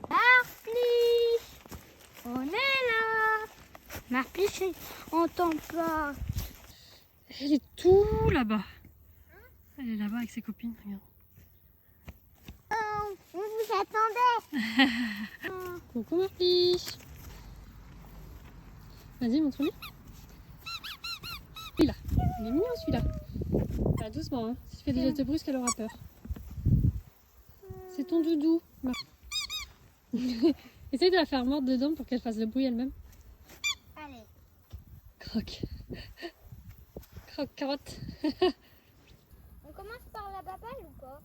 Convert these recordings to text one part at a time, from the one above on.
Marpliche, on est là. Marpliche, on t'entend pas. Elle est tout là-bas. Elle est là-bas avec ses copines, regarde. Oh, on vous attendait. Coucou Marpliche. Vas-y, montre-lui. Celui-là. Il est mignon celui-là. Ah, doucement, hein. Si tu fais des gestes brusques, elle aura peur. C'est ton doudou. Essaye de la faire mordre dedans pour qu'elle fasse le bruit elle-même. Allez. Croque. Croque, carotte. On commence par la babale ou pas?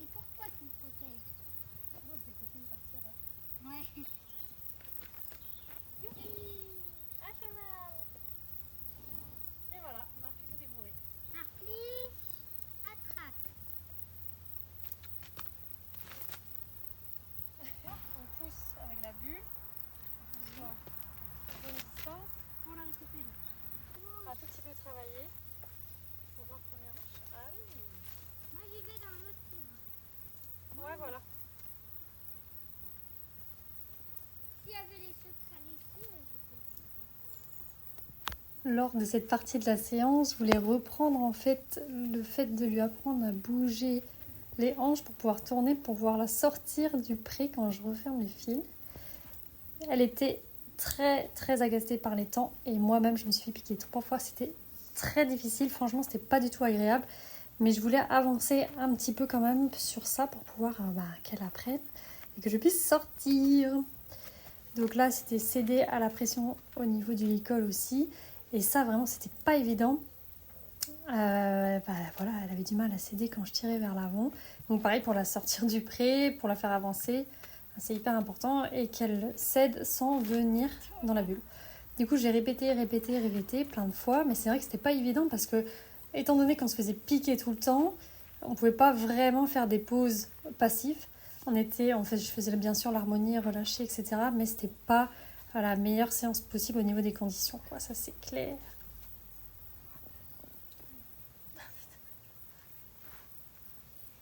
Et pourquoi tu me protèges? Ouais. Youpi! À cheval! Et voilà, Marpliche est débourrée. Marpliche, attrape. On pousse avec la bulle. On pousse à bonne distance pour la récupérer. Un tout petit peu travailler. Pour voir première marche. Ah oui. Moi j'y vais dans l'autre terrain. Ouais, voilà. S'il y avait les sauterelles ici, je fais ça. Lors de cette partie de la séance, je voulais reprendre en fait le fait de lui apprendre à bouger les hanches pour pouvoir tourner, pour pouvoir la sortir du pré quand je referme les fils. Elle était très agacée par les temps et moi-même je me suis fait piquer 3 fois. C'était très difficile, franchement c'était pas du tout agréable. Mais je voulais avancer un petit peu quand même sur ça pour pouvoir qu'elle apprenne et que je puisse sortir. Donc là c'était céder à la pression au niveau du licol aussi. Et ça vraiment c'était pas évident. Voilà, elle avait du mal à céder quand je tirais vers l'avant. Donc pareil pour la sortir du pré, pour la faire avancer, c'est hyper important et qu'elle cède sans venir dans la bulle. Du coup j'ai répété plein de fois, mais c'est vrai que c'était pas évident parce que étant donné qu'on se faisait piquer tout le temps, on pouvait pas vraiment faire des pauses passives. Je faisais bien sûr l'harmonie, relâcher, etc. Mais c'était pas la meilleure séance possible au niveau des conditions, quoi. Ça c'est clair.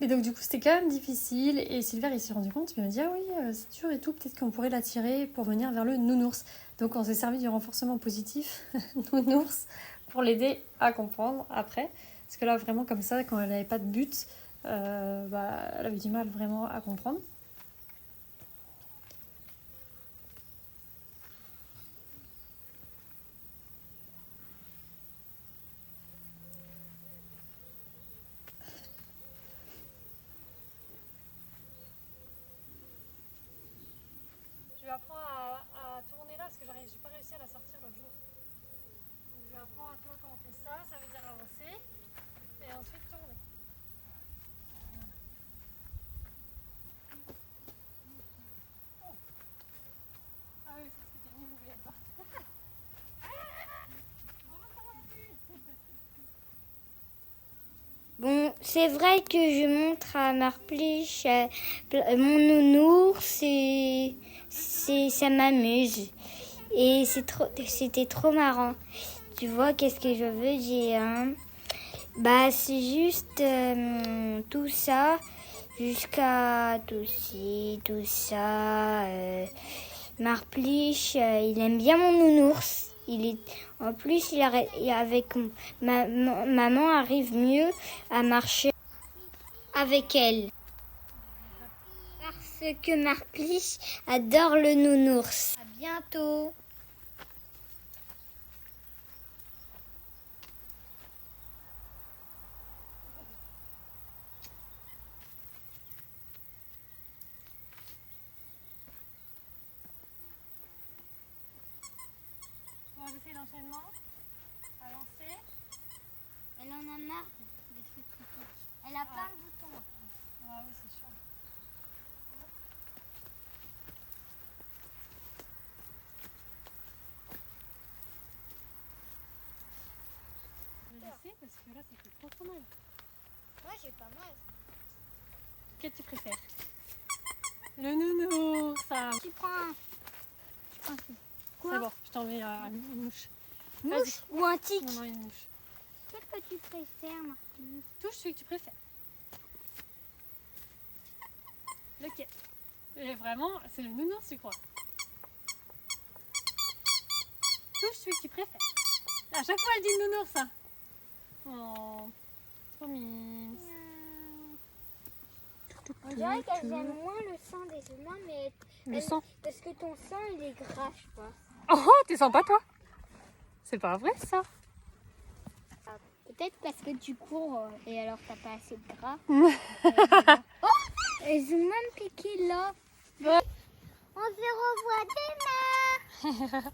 Et donc du coup c'était quand même difficile et Silver il s'est rendu compte, il m'a dit ah oui c'est dur et tout, peut-être qu'on pourrait l'attirer pour venir vers le nounours. Donc on s'est servi du renforcement positif nounours pour l'aider à comprendre après. Parce que là vraiment comme ça quand elle n'avait pas de but, elle avait du mal vraiment à comprendre. Je lui apprends à tourner là parce que j'ai pas réussi à la sortir l'autre jour. Donc je lui apprends à toi quand on fait ça, ça veut dire avancer et ensuite tourner. Oh. Ah oui, c'est ce que t'es venu n'oubliez pas. Bon, c'est vrai que je montre à Marpliche mon nounours et ça m'amuse. Et c'était trop marrant. Tu vois, qu'est-ce que je veux dire? C'est juste tout ça, jusqu'à tout ci, tout ça. Marpliche, il aime bien mon nounours. En plus, avec maman arrive mieux à marcher avec elle. Parce que Marpliche adore le nounours. À bientôt. Bon, j'essaie l'enchaînement. Avancer. Elle en a marre des trucs qui piquent. Elle a plein de boutons. Ah oui, c'est chiant. Je vais laisser parce que là, ça fait trop mal. Moi, j'ai pas mal. Quel tu préfères? Le nounours, ça. Tu prends C'est bon, je t'en mets une mouche. Mouche ou un tic? Non, une mouche. Lequel que tu préfères, Marcus? Touche celui que tu préfères. Lequel? Et vraiment, c'est le nounours, tu crois? Touche celui que tu préfères. À chaque fois, elle dit nounours, ça. Oh, trop mignon. On dirait qu'elles aiment moins le sang des humains, mais Le sang. parce que ton sang il est gras, je pense. Oh, tu sens pas toi? C'est pas vrai ça. Peut-être parce que tu cours et alors t'as pas assez de gras. Oh, elles ont même piqué là. On se revoit demain.